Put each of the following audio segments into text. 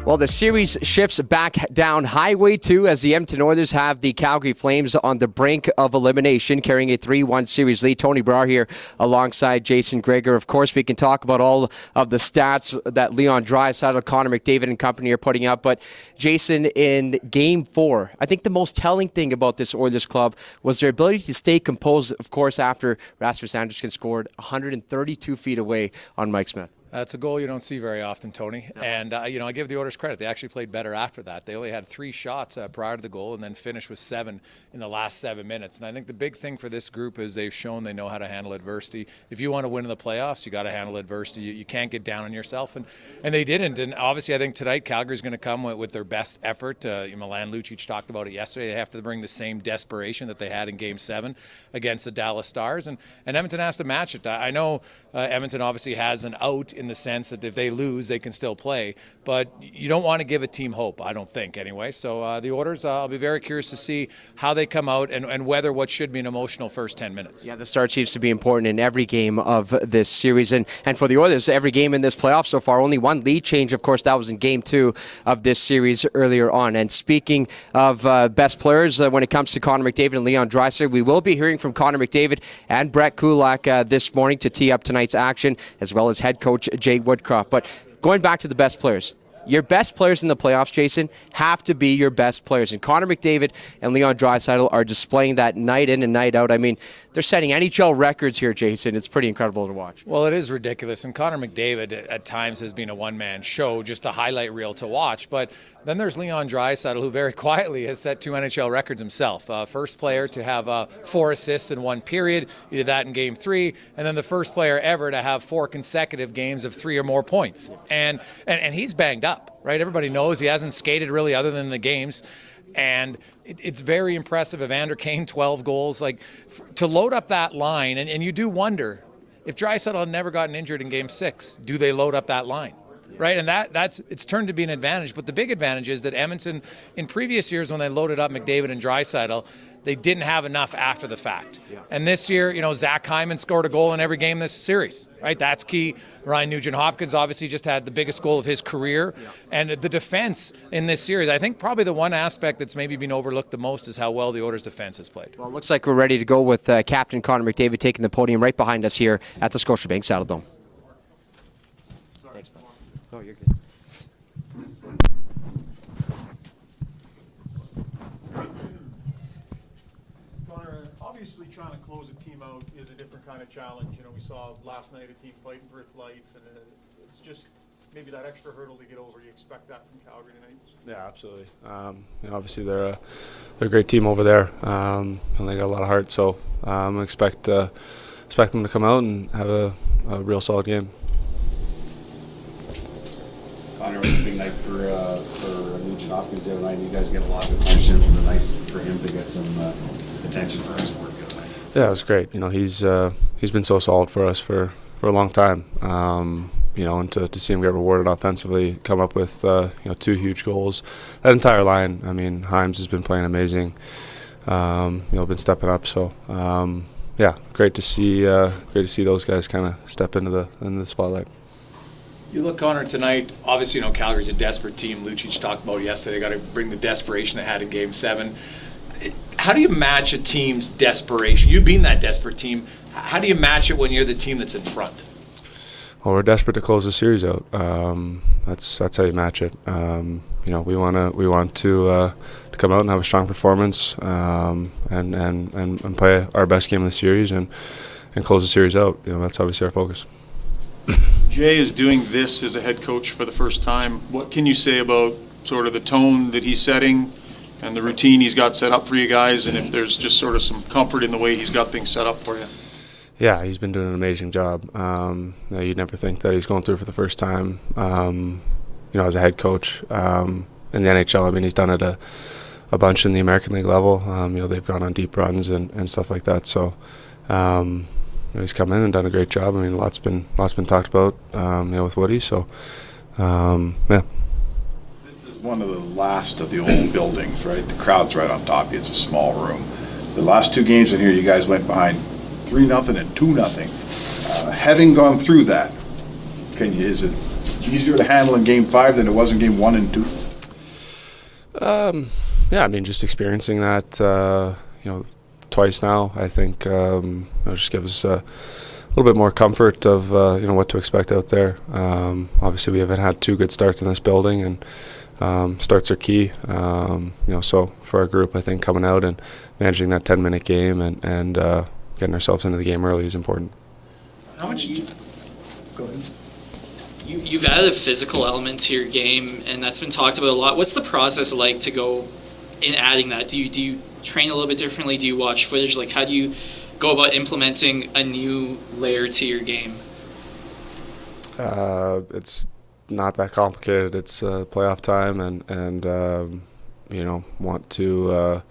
Well, the series shifts back down Highway 2 as the Edmonton Oilers have the Calgary Flames on the brink of elimination, carrying a 3-1 series lead. Tony Brar here alongside Jason Gregor. Of course, we can talk about all of the stats that Leon Draisaitl, Connor McDavid, and company are putting up. But, Jason, in Game 4, I think the most telling thing about this Oilers club was their ability to stay composed, of course, after Rasmus Andersson scored 132 feet away on Mike Smith. That's a goal you don't see very often, Tony. No. And, I give the Oilers credit. They actually played better after that. They only had 3 shots prior to the goal and then finished with 7 in the last 7 minutes. And I think the big thing for this group is they've shown they know how to handle adversity. If you want to win in the playoffs, you got to handle adversity. You can't get down on yourself. And they didn't. And obviously, I think tonight Calgary's going to come with their best effort. Milan Lucic talked about it yesterday. They have to bring the same desperation that they had in Game 7 against the Dallas Stars. And Edmonton has to match it. I know Edmonton obviously has an out in the sense that if they lose, they can still play. But you don't want to give a team hope, I don't think, anyway. So the Oilers, I'll be very curious to see how they come out and whether what should be an emotional first 10 minutes. Yeah, the start seems to be important in every game of this series. And for the Oilers, every game in this playoff so far, only one lead change. Of course, that was in Game 2 of this series earlier on. And speaking of best players, when it comes to Connor McDavid and Leon Draisaitl, we will be hearing from Connor McDavid and Brett Kulak this morning to tee up tonight's action, as well as head coach Jay Woodcroft. But going back to the best players, your best players in the playoffs, Jason, have to be your best players. And Connor McDavid and Leon Draisaitl are displaying that night in and night out. I mean, they're setting NHL records here, Jason. It's pretty incredible to watch. Well, it is ridiculous. And Connor McDavid at times has been a one-man show, just a highlight reel to watch. But then there's Leon Draisaitl, who very quietly has set 2 NHL records himself. First player to have 4 assists in 1 period. He did that in Game 3. And then the first player ever to have 4 consecutive games of 3 or more points. And he's banged up, right? Everybody knows he hasn't skated really other than the games. And it's very impressive. Evander Kane, 12 goals. Like, to load up that line, and you do wonder, if Draisaitl had never gotten injured in Game 6, do they load up that line? Right, and it's turned to be an advantage. But the big advantage is that Edmonton, in previous years when they loaded up McDavid and Draisaitl, they didn't have enough after the fact. Yeah. And this year, Zach Hyman scored a goal in every game this series, right? That's key. Ryan Nugent-Hopkins obviously just had the biggest goal of his career. Yeah. And the defense in this series, I think probably the one aspect that's maybe been overlooked the most is how well the Oilers' defense has played. Well, it looks like we're ready to go with Captain Connor McDavid taking the podium right behind us here at the Scotiabank Saddledome. Thanks, man. Oh, you're good. Obviously, trying to close a team out is a different kind of challenge. We saw last night a team fighting for its life, and it's just maybe that extra hurdle to get over. Do you expect that from Calgary tonight? Yeah, absolutely. Obviously, they're a great team over there, and they got a lot of heart. So I expect them to come out and have a real solid game. Connor, it was a big night for Nugent-Hopkins the other night. You guys get a lot of attention. It's nice for him to get some attention for his work the other night. Yeah, it was great. He's been so solid for us for a long time. And to see him get rewarded offensively, come up with 2 huge goals. That entire line. I mean, Himes has been playing amazing. Been stepping up. So great to see those guys kind of step into the spotlight. You look, Connor, tonight, obviously, Calgary's a desperate team. Lucic talked about yesterday. They got to bring the desperation they had in Game 7. How do you match a team's desperation? You've been that desperate team. How do you match it when you're the team that's in front? Well, we're desperate to close the series out. That's how you match it. We want to come out and have a strong performance and play our best game of the series and close the series out. That's obviously our focus. Jay is doing this as a head coach for the first time. What can you say about sort of the tone that he's setting and the routine he's got set up for you guys, and if there's just sort of some comfort in the way he's got things set up for you? Yeah, he's been doing an amazing job. You'd never think that he's going through for the first time, as a head coach in the NHL. I mean, he's done it a bunch in the American League level. They've gone on deep runs and stuff like that. So he's come in and done a great job. I mean, lots been talked about, with Woody. So, yeah. This is one of the last of the old buildings, right? The crowd's right on top of you. It's a small room. The last 2 games in here, you guys went behind 3-0 and 2-0. Having gone through that, is it easier to handle in Game 5 than it was in Game 1 and 2? Yeah, I mean, just experiencing that, twice now, I think, just gives us a little bit more comfort of, what to expect out there. Obviously, we haven't had 2 good starts in this building, and starts are key. So for our group, I think coming out and managing that 10-minute game and getting ourselves into the game early is important. How much? Go ahead. You've added a physical element to your game, and that's been talked about a lot. What's the process like to go in adding that? Do you train a little bit differently? Do you watch footage? Like, how do you go about implementing a new layer to your game? It's not that complicated. It's playoff time, and want to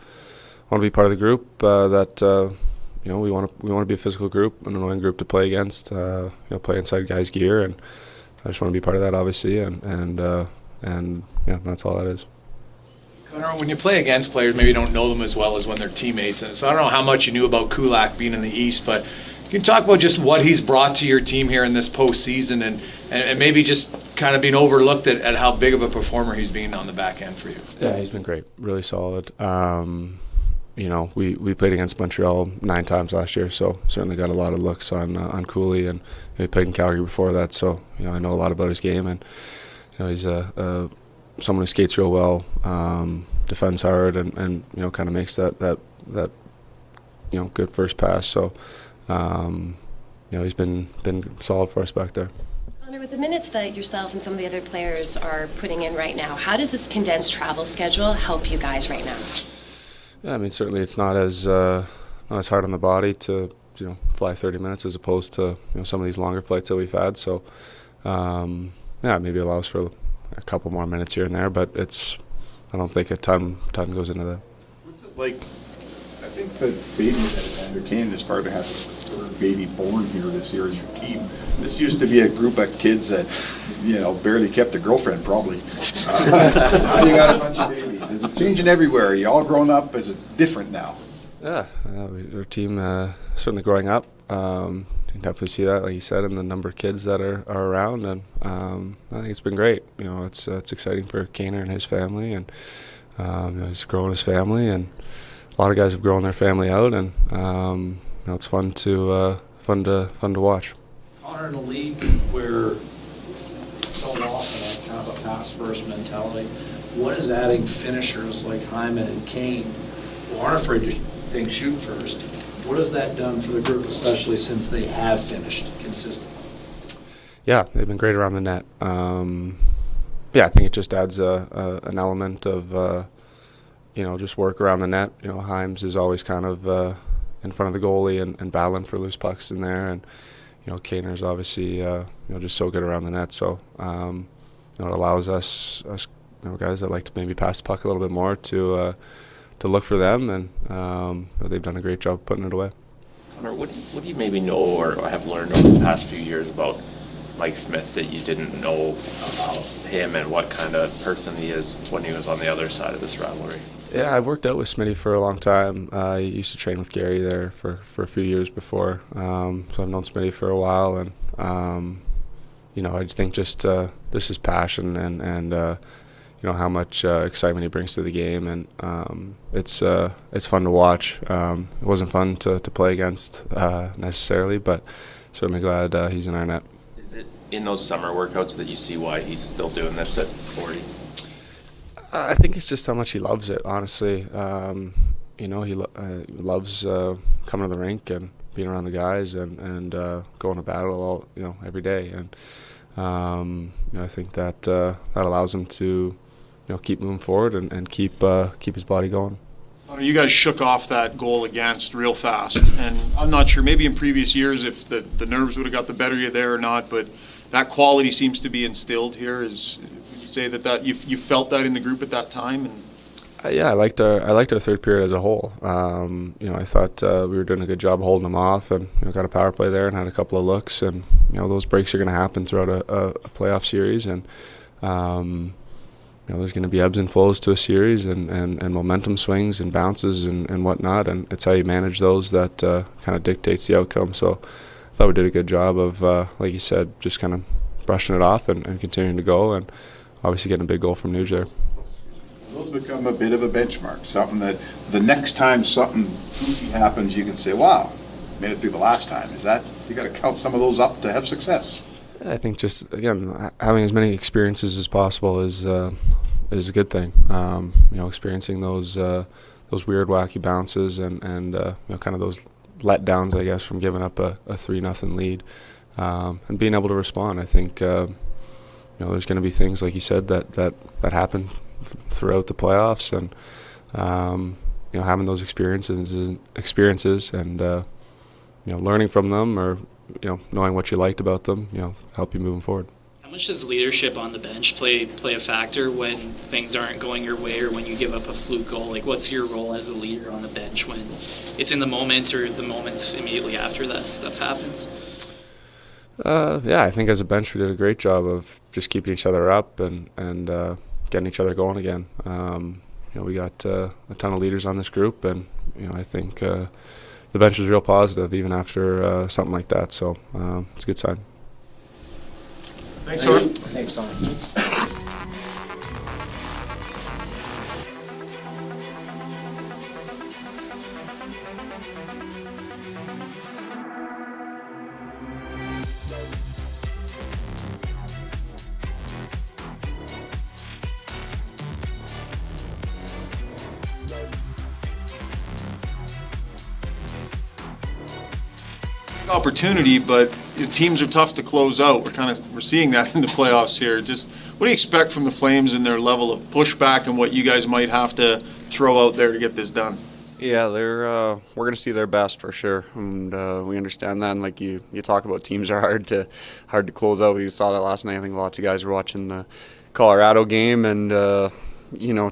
be part of the group that. We want to be a physical group, an annoying group to play against. Play inside guys' gear, and I just want to be part of that, obviously, and that's all that is. Connor, when you play against players, maybe you don't know them as well as when they're teammates, and so I don't know how much you knew about Kulak being in the East, but can you talk about just what he's brought to your team here in this postseason, and maybe just kind of being overlooked at how big of a performer he's been on the back end for you? Yeah, he's been great, really solid. We played against Montreal 9 times last year, so certainly got a lot of looks on Cooley, and we played in Calgary before that, so I know a lot about his game, and he's someone who skates real well, defends hard, and kind of makes that good first pass. So he's been solid for us back there. Connor, with the minutes that yourself and some of the other players are putting in right now, how does this condensed travel schedule help you guys right now? Yeah, I mean, certainly it's not as hard on the body to fly 30 minutes as opposed to some of these longer flights that we've had. So maybe allows for a couple more minutes here and there, but I don't think a ton goes into that. What's it like? I think the baby that Andrew Kane is part of has his third baby born here this year in your team. This used to be a group of kids that barely kept a girlfriend, probably. Now you got a bunch of babies. Is it changing everywhere? Are you all grown up? Is it different now? Yeah, our team certainly growing up. You can definitely see that, like you said, in the number of kids that are around, and I think it's been great. It's exciting for Kaner and his family, and he's growing his family, and a lot of guys have grown their family out, and it's fun to watch. Connor, in a league where it's so often kind of a pass-first mentality, what is adding finishers like Hyman and Kane, who aren't afraid to think shoot first, what has that done for the group, especially since they have finished consistently? Yeah, they've been great around the net. I think it just adds an element of just work around the net. Hymes is always kind of in front of the goalie and battling for loose pucks in there, and Kaner's obviously just so good around the net. So it allows us guys that like to maybe pass the puck a little bit more to look for them, and they've done a great job putting it away. Connor, what do you maybe know or have learned over the past few years about Mike Smith that you didn't know about him, and what kind of person he is when he was on the other side of this rivalry? Yeah, I've worked out with Smitty for a long time. I used to train with Gary there for a few years before, so I've known Smitty for a while, and I just think just his passion and how much excitement he brings to the game, and it's fun to watch. It wasn't fun to play against necessarily, but certainly glad he's in our net. Is it in those summer workouts that you see why he's still doing this at 40? I think it's just how much he loves it, honestly. He loves coming to the rink and being around the guys and going to battle every day, and I think that allows him to keep moving forward and keep his body going. You guys shook off that goal against real fast, and I'm not sure, maybe in previous years if the nerves would have got the better of you there or not, but that quality seems to be instilled here. Would you say that you felt that in the group at that time? And I liked our third period as a whole. I thought we were doing a good job holding them off, and got a power play there and had a couple of looks, and those breaks are going to happen throughout a playoff series, and there's going to be ebbs and flows to a series, and momentum swings and bounces and whatnot, and it's how you manage those that kind of dictates the outcome. So I thought we did a good job of, like you said, just kind of brushing it off and continuing to go, and obviously getting a big goal from Nuge there. Those become a bit of a benchmark, something that the next time something goofy happens, you can say, wow, made it through the last time. Is that, you got to count some of those up to have success? I think just, again, having as many experiences as possible is a good thing. Experiencing those weird, wacky bounces and kind of those letdowns, I guess, from giving up a 3-0 lead, and being able to respond. I think there's going to be things, like you said, that happen throughout the playoffs, and having those experiences and learning from them, or knowing what you liked about them, help you moving forward. How much does leadership on the bench play a factor when things aren't going your way, or when you give up a fluke goal? Like, what's your role as a leader on the bench when it's in the moment or the moments immediately after that stuff happens? I think as a bench we did a great job of just keeping each other up and getting each other going again. We got a ton of leaders on this group, and I think the bench was real positive even after something like that. So it's a good sign. Thanks, Connor. Thanks, Connor. Opportunity, but teams are tough to close out. We're seeing that in the playoffs here. Just what do you expect from the Flames in their level of pushback and what you guys might have to throw out there to get this done? Yeah, we're going to see their best for sure, and we understand that. And like you talk about, teams are hard to close out. We saw that last night. I think lots of guys were watching the Colorado game, and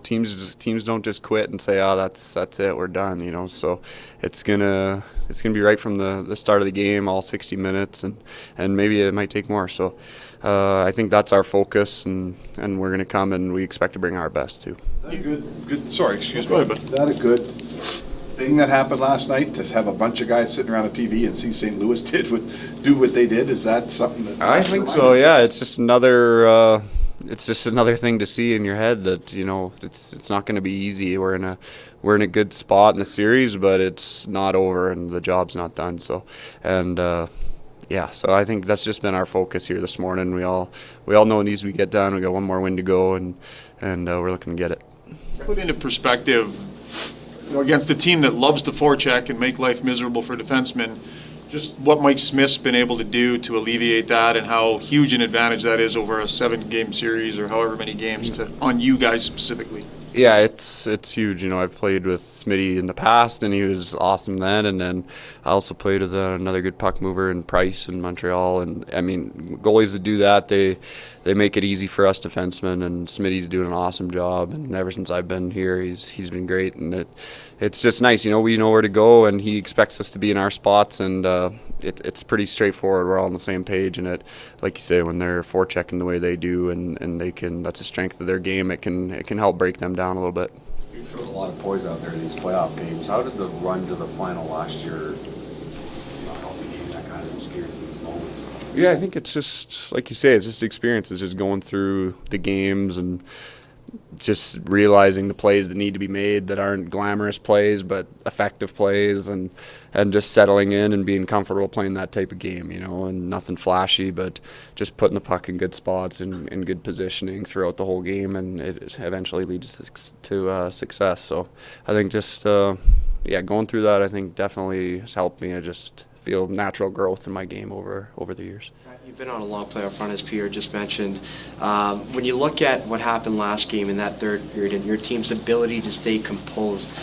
teams don't just quit and say, "Oh, that's it, we're done." So it's gonna be right from the start of the game, all 60 minutes, and maybe it might take more. So I think that's our focus, and we're gonna come, and we expect to bring our best too. Good. Sorry, excuse me. Is that a good thing that happened last night, to have a bunch of guys sitting around a TV and see St. Louis do what they did? Is that something that's? I think so. Yeah, it's just another. It's just another thing to see in your head that it's not going to be easy. We're in a good spot in the series, but it's not over and the job's not done. So, so I think that's just been our focus here this morning. We all know it needs to get done. We got one more win to go, and we're looking to get it. Put into perspective, against a team that loves to forecheck and make life miserable for defensemen, just what Mike Smith's been able to do to alleviate that, and how huge an advantage that is over a 7-game series or however many games on you guys specifically. Yeah, it's huge. I've played with Smitty in the past, and he was awesome then. And then I also played with another good puck mover in Price in Montreal. And I mean, goalies that do that, they make it easy for us defensemen. And Smitty's doing an awesome job. And ever since I've been here, he's been great. And it's just nice. We know where to go, and he expects us to be in our spots. And it's pretty straightforward. We're all on the same page. And like you say, when they're forechecking the way they do, and they can, that's a strength of their game. It can help break them down a little bit. You've thrown a lot of poise out there in these playoff games. How did the run to the final last year help you gain that kind of experience in these moments? Yeah, I think it's just, like you say, it's just experience. It's just going through the games and just realizing the plays that need to be made that aren't glamorous plays but effective plays, and just settling in and being comfortable playing that type of game, and nothing flashy, but just putting the puck in good spots and in good positioning throughout the whole game, and it eventually leads to success. So I think just going through that, I think definitely has helped me. I just feel natural growth in my game over the years. You've been on a long playoff run, as Pierre just mentioned. When you look at what happened last game in that third period and your team's ability to stay composed,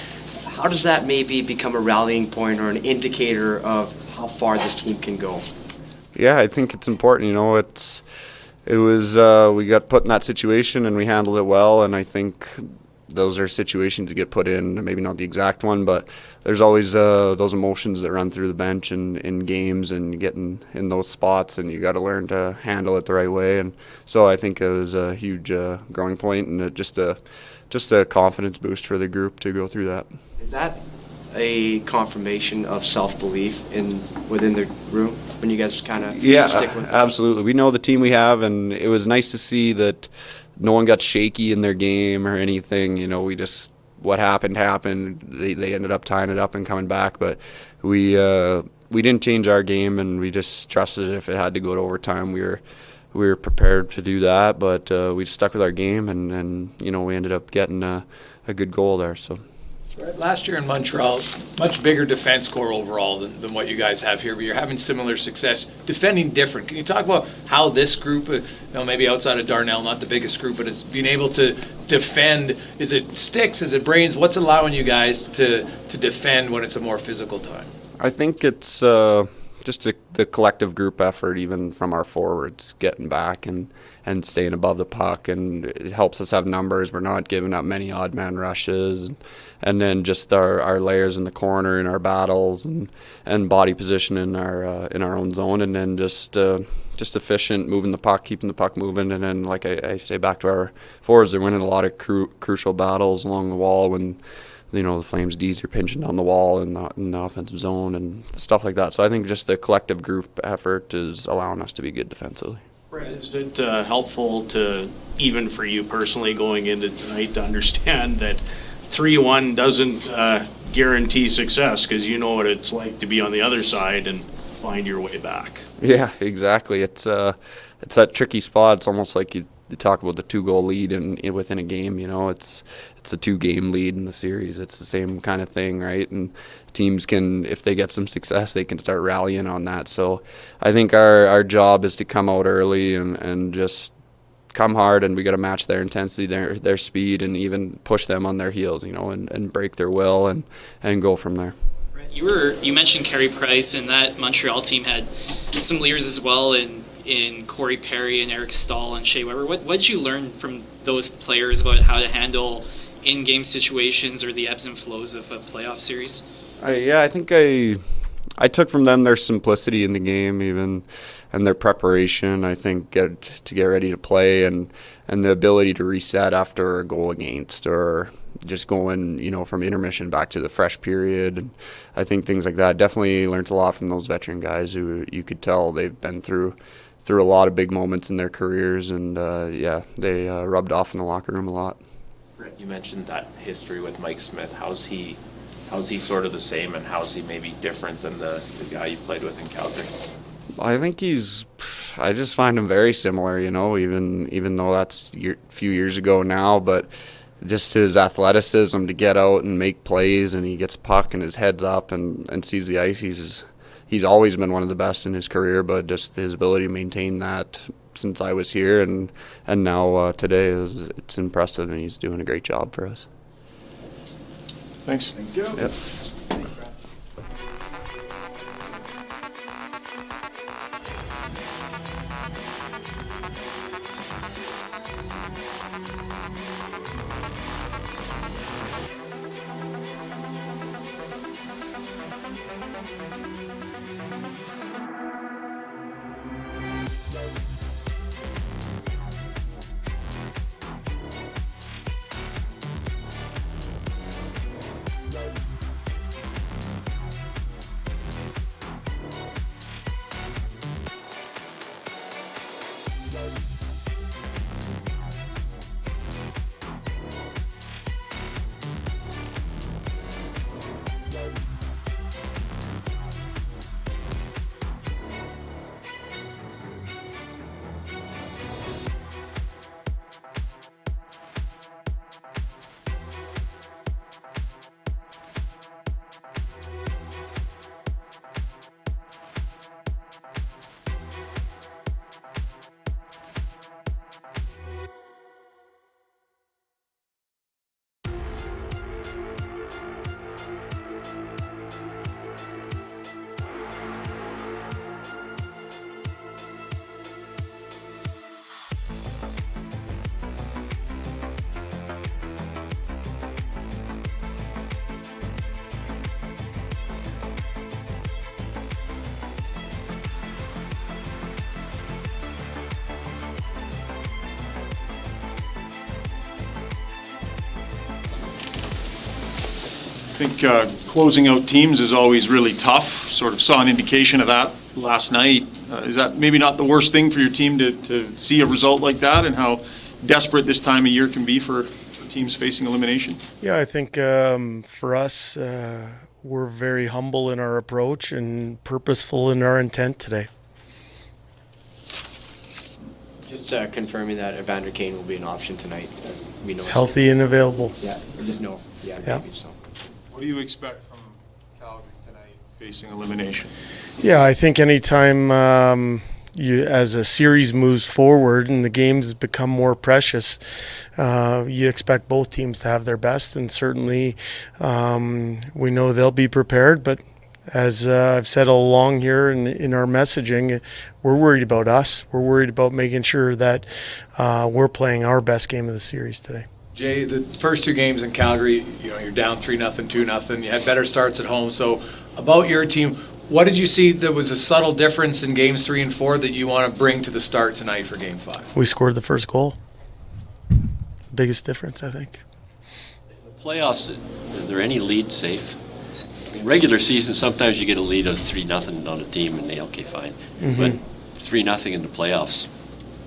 how does that maybe become a rallying point or an indicator of how far this team can go? Yeah, I think it's important. We got put in that situation and we handled it well, and I think those are situations you get put in, maybe not the exact one, but there's always those emotions that run through the bench and in games, and you get in those spots, and you got to learn to handle it the right way. And so I think it was a huge growing point, and just a confidence boost for the group to go through that. Is that a confirmation of self-belief within the room when you guys kind of stick with that? Absolutely. We know the team we have, and it was nice to see that no one got shaky in their game or anything. What happened. They ended up tying it up and coming back, but we didn't change our game, and we just trusted if it had to go to overtime, we were prepared to do that. But we just stuck with our game, and we ended up getting a good goal there. So. Last year in Montreal, much bigger defense core overall than what you guys have here, but you're having similar success defending different. Can you talk about how this group, maybe outside of Darnell, not the biggest group, but it's being able to defend? Is it sticks? Is it brains? What's allowing you guys to defend when it's a more physical time? I think it's just the collective group effort, even from our forwards, getting back and staying above the puck, and it helps us have numbers. We're not giving up many odd man rushes, and then just our layers in the corner in our battles and body position in our own zone, and then just efficient, moving the puck, keeping the puck moving, and then like I say, back to our forwards, they're winning a lot of crucial battles along the wall when the Flames D's are pinching down the wall in the offensive zone and stuff like that. So I think just the collective group effort is allowing us to be good defensively. Is it helpful to, even for you personally going into tonight, to understand that 3-1 doesn't guarantee success, because you know what it's like to be on the other side and find your way back? Yeah, exactly. It's that tricky spot. It's almost like you talk about the 2-goal lead within a game. It's a 2-game lead in the series. It's the same kind of thing, right? And teams can, if they get some success, they can start rallying on that. So I think our job is to come out early and just come hard, and we got to match their intensity, their speed, and even push them on their heels, and break their will and go from there. You mentioned Carey Price, and that Montreal team had some leaders as well in Corey Perry and Eric Stahl and Shea Weber. What did you learn from those players about how to handle in-game situations or the ebbs and flows of a playoff series? I think I took from them their simplicity in the game, even, and their preparation. I think to get ready to play, and the ability to reset after a goal against, or just going, from intermission back to the fresh period. And I think things like that. Definitely learned a lot from those veteran guys who you could tell they've been through a lot of big moments in their careers, and they rubbed off in the locker room a lot. You mentioned that history with Mike Smith. How's he sort of the same, and how's he maybe different than the guy you played with in Calgary? I think I just find him very similar, even though that's a few years ago now, but just his athleticism to get out and make plays, and he gets a puck and his head's up and sees the ice. He's always been one of the best in his career, but just his ability to maintain that since I was here and now today, it's impressive, and he's doing a great job for us. Thanks. Thank you. Yep. I think closing out teams is always really tough. Sort of saw an indication of that last night. Is that maybe not the worst thing for your team to see a result like that, and how desperate this time of year can be for teams facing elimination? Yeah, I think for us, we're very humble in our approach and purposeful in our intent today. Just confirming that Evander Kane will be an option tonight. We know He's healthy and available. Yeah, we just know. Yeah, maybe so. What do you expect from Calgary tonight facing elimination? Yeah, I think anytime as a series moves forward and the games become more precious, you expect both teams to have their best, and certainly we know they'll be prepared, but as I've said all along here in our messaging, we're worried about us. We're worried about making sure that we're playing our best game of the series today. Jay, the first two games in Calgary, you're down 3-0, 2-0. You had better starts at home. So about your team, what did you see that was a subtle difference in games 3 and 4 that you want to bring to the start tonight for game 5? We scored the first goal. Biggest difference, I think. The playoffs, are there any lead safe? In regular season, sometimes you get a lead of 3-0 on a team and okay, fine. Mm-hmm. But 3-0 in the playoffs,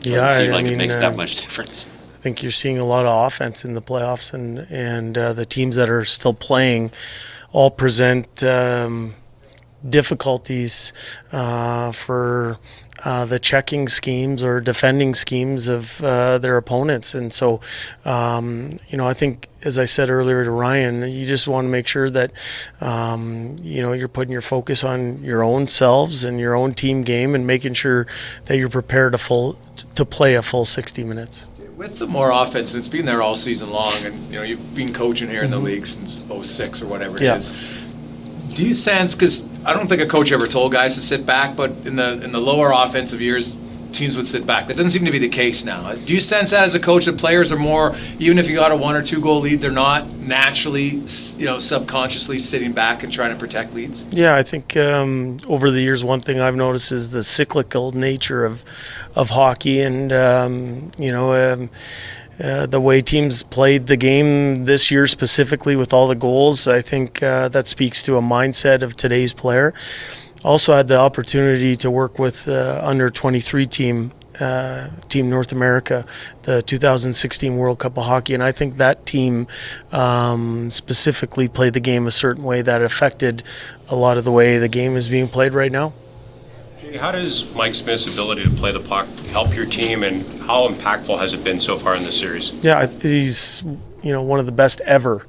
yeah, seem like it makes that much difference. I think you're seeing a lot of offense in the playoffs, and the teams that are still playing all present difficulties for the checking schemes or defending schemes of their opponents. And so, I think, as I said earlier to Ryan, you just want to make sure that, you're putting your focus on your own selves and your own team game and making sure that you're prepared to play a full 60 minutes. With the more offense, it's been there all season long, and you've been coaching here in the league since '06 or whatever it is. Do you sense, because I don't think a coach ever told guys to sit back, but in the lower offensive years, teams would sit back. That doesn't seem to be the case now. Do you sense that as a coach that players are more, even if you got a 1 or 2 goal lead, they're not naturally, subconsciously sitting back and trying to protect leads? Yeah, I think over the years, one thing I've noticed is the cyclical nature of hockey, and the way teams played the game this year specifically with all the goals. I think that speaks to a mindset of today's player. Also had the opportunity to work with under 23 team North America, the 2016 World Cup of Hockey, and I think that team specifically played the game a certain way that affected a lot of the way the game is being played right now. How does Mike Smith's ability to play the puck help your team, and how impactful has it been so far in this series? Yeah, he's one of the best ever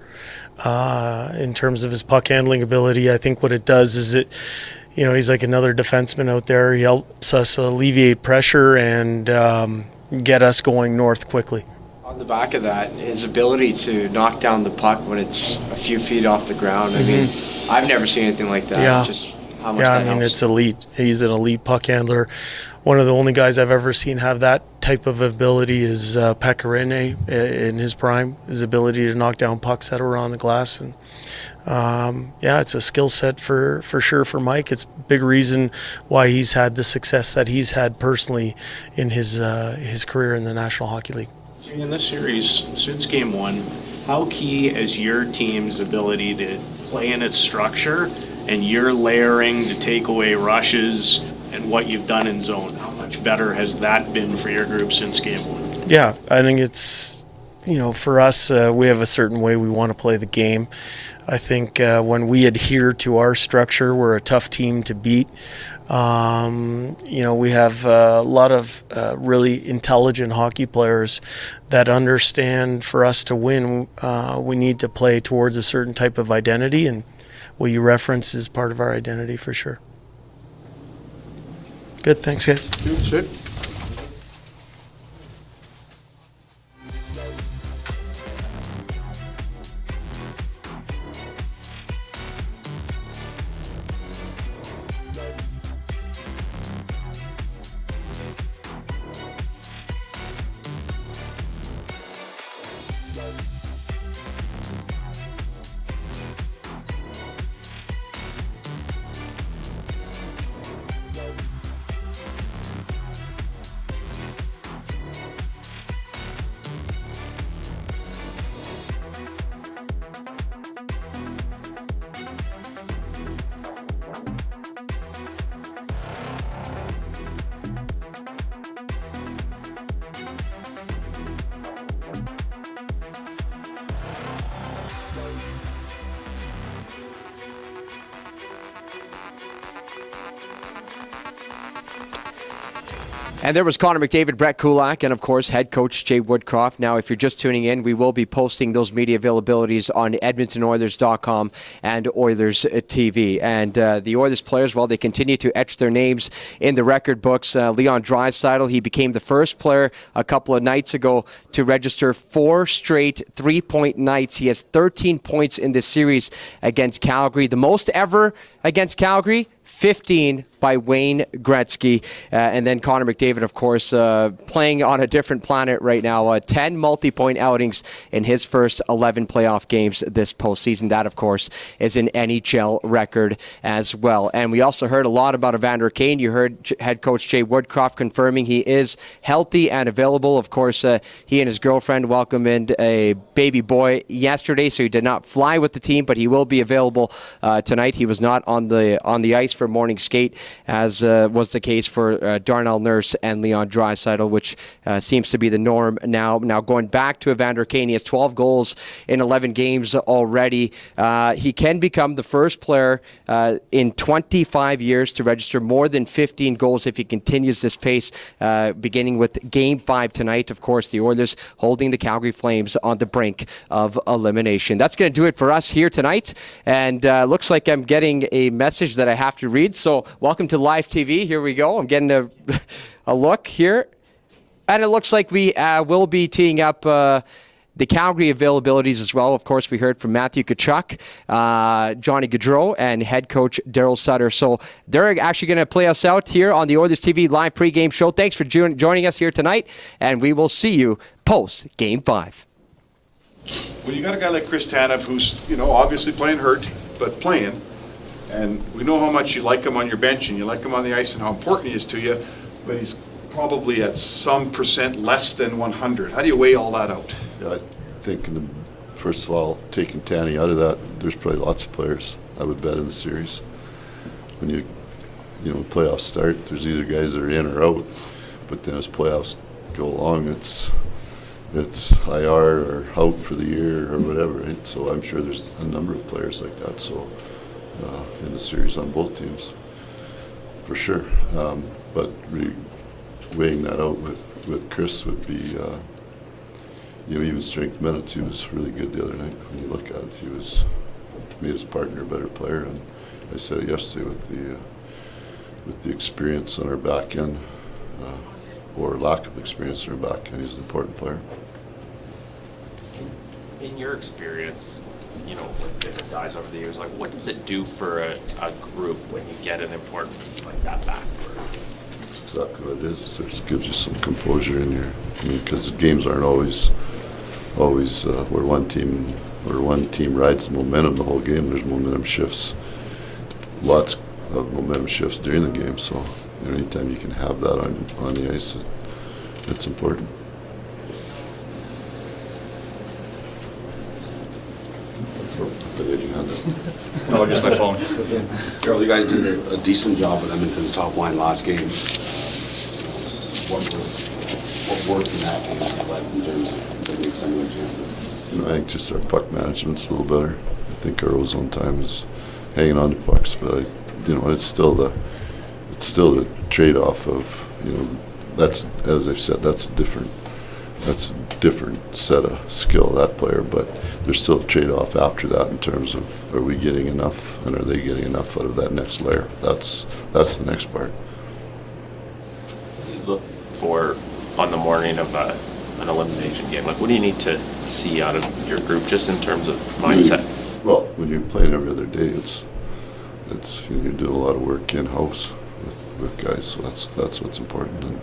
in terms of his puck handling ability. I think what it does is he's like another defenseman out there. He helps us alleviate pressure and get us going north quickly. On the back of that, his ability to knock down the puck when it's a few feet off the ground. I mean, I've never seen anything like that. Yeah. Just how much that helps. It's elite. He's an elite puck handler. One of the only guys I've ever seen have that type of ability is Pekka Rinne in his prime. His ability to knock down pucks that were on the glass. And it's a skill set for sure for Mike. It's a big reason why he's had the success that he's had personally in his career in the National Hockey League. In this series, since Game 1, how key is your team's ability to play in its structure and your layering to take away rushes and what you've done in zone? How much better has that been for your group since Game 1? Yeah, I think it's, for us, we have a certain way we want to play the game. I think when we adhere to our structure, we're a tough team to beat. We have a lot of really intelligent hockey players that understand for us to win, we need to play towards a certain type of identity, and what you reference is part of our identity for sure. Good, thanks guys. Sure. And there was Connor McDavid, Brett Kulak, and of course head coach Jay Woodcroft. Now, if you're just tuning in, we will be posting those media availabilities on EdmontonOilers.com and Oilers TV. And the Oilers players, well, they continue to etch their names in the record books. Leon Draisaitl, he became the first player a couple of nights ago to register 4 straight 3-point nights. He has 13 points in this series against Calgary, the most ever against Calgary. 15 by Wayne Gretzky. And then Connor McDavid, of course, playing on a different planet right now. 10 multi-point outings in his first 11 playoff games this postseason. That, of course, is an NHL record as well. And we also heard a lot about Evander Kane. You heard head coach Jay Woodcroft confirming he is healthy and available. Of course, he and his girlfriend welcomed in a baby boy yesterday, so he did not fly with the team, but he will be available tonight. He was not on the ice for morning skate, as was the case for Darnell Nurse and Leon Draisaitl, which seems to be the norm now. Now going back to Evander Kane, he has 12 goals in 11 games already. He can become the first player in 25 years to register more than 15 goals if he continues this pace, beginning with Game 5 tonight. Of course, the Oilers holding the Calgary Flames on the brink of elimination. That's going to do it for us here tonight. And looks like I'm getting a message that I have to read. So welcome to live TV. Here we go. I'm getting a look here. And it looks like we will be teeing up the Calgary availabilities as well. Of course, we heard from Matthew Tkachuk, Johnny Gaudreau, and head coach Daryl Sutter. So they're actually going to play us out here on the Oilers TV live pregame show. Thanks for joining us here tonight, and we will see you post Game 5. Well, you got a guy like Chris Tanev who's, obviously playing hurt, but playing. And we know how much you like him on your bench and you like him on the ice and how important he is to you, but he's probably at some percent less than 100. How do you weigh all that out? Yeah, I think, first of all, taking Tanny out of that, there's probably lots of players I would bet in the series. When playoffs start, there's either guys that are in or out, but then as playoffs go along, it's IR or out for the year or whatever, right? So I'm sure there's a number of players like that. So in the series on both teams, for sure. But weighing that out with Chris would be, even strength minutes, he was really good the other night. When you look at it, he made his partner a better player. And I said it yesterday with the experience on our back end, or lack of experience on our back end, he's an important player. In your experience, with the guys over the years, what does it do for a group when you get an important piece like that back? That's exactly what it is. It just gives you some composure in your, because the games aren't always where one team rides the momentum the whole game. There's momentum shifts, lots of momentum shifts during the game. So anytime you can have that on the ice, it's important. No, just my phone. Daryl, you guys did a decent job with Edmonton's top line last game. What worked in that game in terms of taking some of the chances? I think just our puck management's a little better. I think our ozone time is hanging on to pucks, but it's still the trade-off of that's, as I've said, that's a different set of skill, that player, but there's still a trade-off after that in terms of, are we getting enough and are they getting enough out of that next layer? That's the next part. You look for on the morning of an elimination game, what do you need to see out of your group just in terms of mindset? Well, when you're playing every other day, it's you're doing a lot of work in-house with guys, so that's what's important. And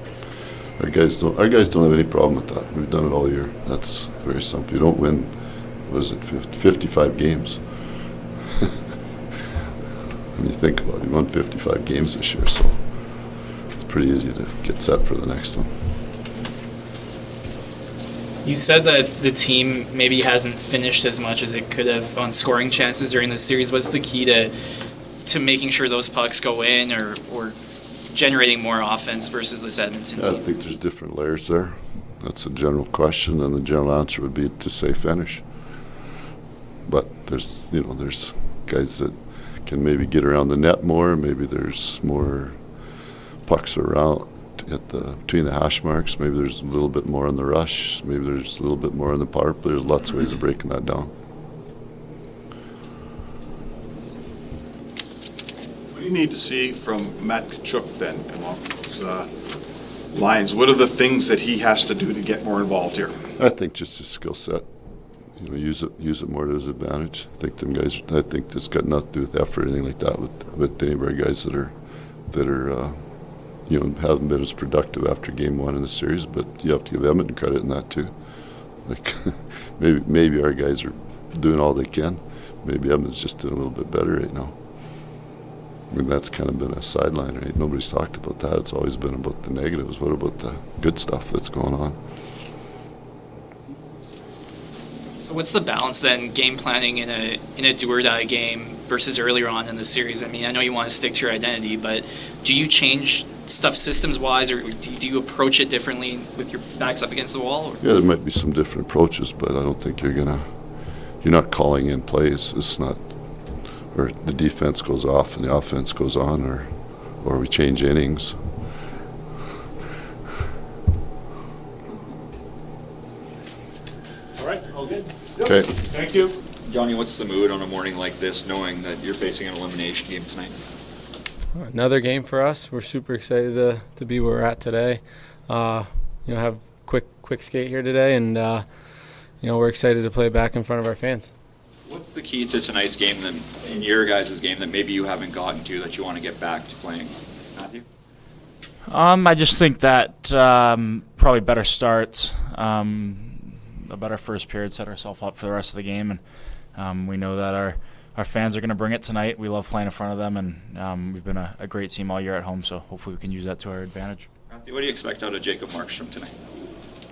our guys don't have any problem with that. We've done it all year. That's very simple. You don't win, 55 games. When you think about it, you won 55 games this year, so it's pretty easy to get set for the next one. You said that the team maybe hasn't finished as much as it could have on scoring chances during this series. What's the key to making sure those pucks go in or generating more offense versus this Edmonton team? I think there's different layers there. That's a general question, and the general answer would be to say finish. But there's guys that can maybe get around the net more. Maybe there's more pucks around between the hash marks. Maybe there's a little bit more on the rush. Maybe there's a little bit more on the power play. There's lots of ways of breaking that down. What do you need to see from Matt Tkachuk then along those lines? What are the things that he has to do to get more involved here? I think just his skill set. Use it more to his advantage. I think it's got nothing to do with effort or anything like that with any of our guys that are haven't been as productive after game one in the series, but you have to give Edmonton credit in that too. Like maybe our guys are doing all they can. Maybe Edmonton's just doing a little bit better right now. That's kind of been a sideline, right? Nobody's talked about that. It's always been about the negatives. What about the good stuff that's going on? So what's the balance then, game planning in a do or die game versus earlier on in the series? I mean, I know you want to stick to your identity, but do you change stuff systems wise, or do you approach it differently with your backs up against the wall? Or? Yeah, there might be some different approaches, but I don't think you're not calling in plays. It's not, or the defense goes off and the offense goes on, or we change innings. All right, all good. Okay. Thank you. Johnny, what's the mood on a morning like this, knowing that you're facing an elimination game tonight? Another game for us. We're super excited to be where we're at today. Have quick skate here today, and we're excited to play back in front of our fans. What's the key to tonight's game, then, in your guys' game, that maybe you haven't gotten to that you want to get back to playing? Matthew? I just think that probably better starts, a better first period, set ourselves up for the rest of the game, and we know that our fans are going to bring it tonight. We love playing in front of them, and we've been a great team all year at home, so hopefully we can use that to our advantage. Matthew, what do you expect out of Jacob Markstrom tonight?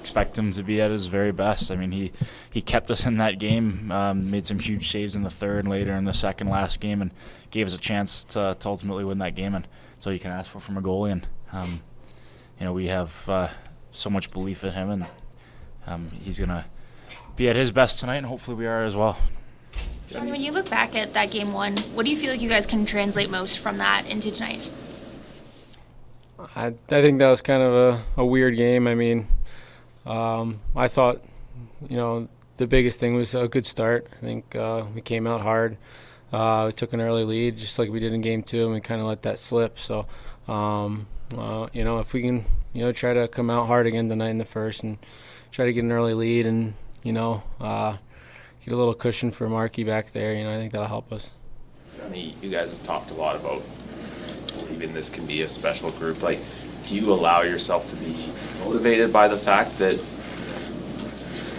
Expect him to be at his very best. I mean, he kept us in that game, made some huge saves in the third and later in the second last game, and gave us a chance to ultimately win that game, and so you can ask for from a goalie, and we have so much belief in him, and he's going to be at his best tonight, and hopefully we are as well. Johnny, when you look back at that game one, what do you feel like you guys can translate most from that into tonight? I think that was kind of a weird game. I mean, I thought, the biggest thing was a good start. I think we came out hard. We took an early lead, just like we did in Game 2, and we kind of let that slip. So, if we can, try to come out hard again tonight in the first and try to get an early lead and, get a little cushion for Markey back there, I think that'll help us. Johnny, you guys have talked a lot about believing this can be a special group. Like, do you allow yourself to be motivated by the fact that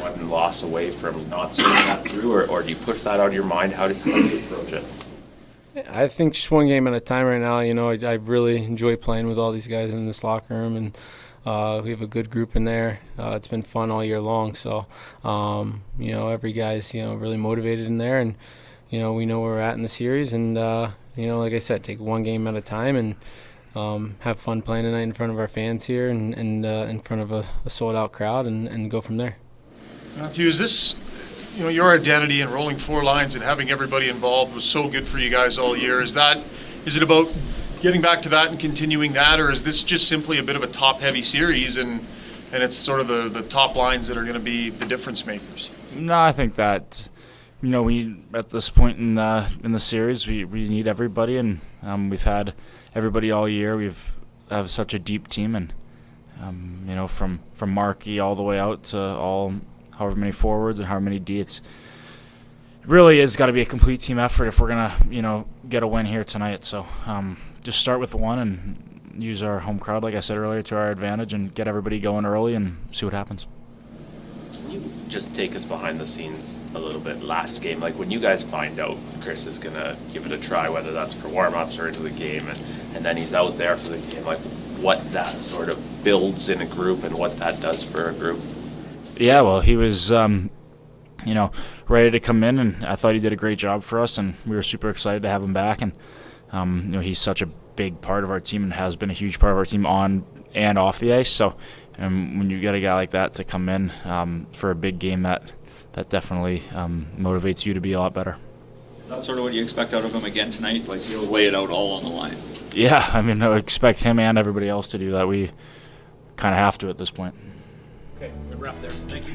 one loss away from not seeing that through, or do you push that out of your mind? How do you approach it? I think just one game at a time right now. I really enjoy playing with all these guys in this locker room, and we have a good group in there. It's been fun all year long. So, every guy's, really motivated in there, and, we know where we're at in the series. And, like I said, take one game at a time and have fun playing tonight in front of our fans here and in front of a sold-out crowd and go from there. Matthew, is this, your identity and rolling four lines and having everybody involved was so good for you guys all year? Is it about getting back to that and continuing that, or is this just simply a bit of a top-heavy series and it's sort of the top lines that are going to be the difference makers? No, I think that we at this point in the series we need everybody, and we've had everybody all year. Have such a deep team, and from Markey all the way out to all however many forwards and however many D, it really is got to be a complete team effort if we're gonna get a win here tonight. So just start with one and use our home crowd, like I said earlier, to our advantage, and get everybody going early and see what happens. Can you just take us behind the scenes a little bit? Last game, like when you guys find out Chris is gonna give it a try, whether that's for warm-ups or into the game, and then he's out there for the game, like what that sort of builds in a group and what that does for a group? Yeah, well, he was ready to come in, and I thought he did a great job for us, and we were super excited to have him back. And he's such a big part of our team and has been a huge part of our team on and off the ice. So when you get a guy like that to come in for a big game, that definitely motivates you to be a lot better. Is that sort of what you expect out of him again tonight? Like, he'll lay it out all on the line? Yeah, I mean, I expect him and everybody else to do that. We kind of have to at this point. Okay, we're wrap there. Thank you.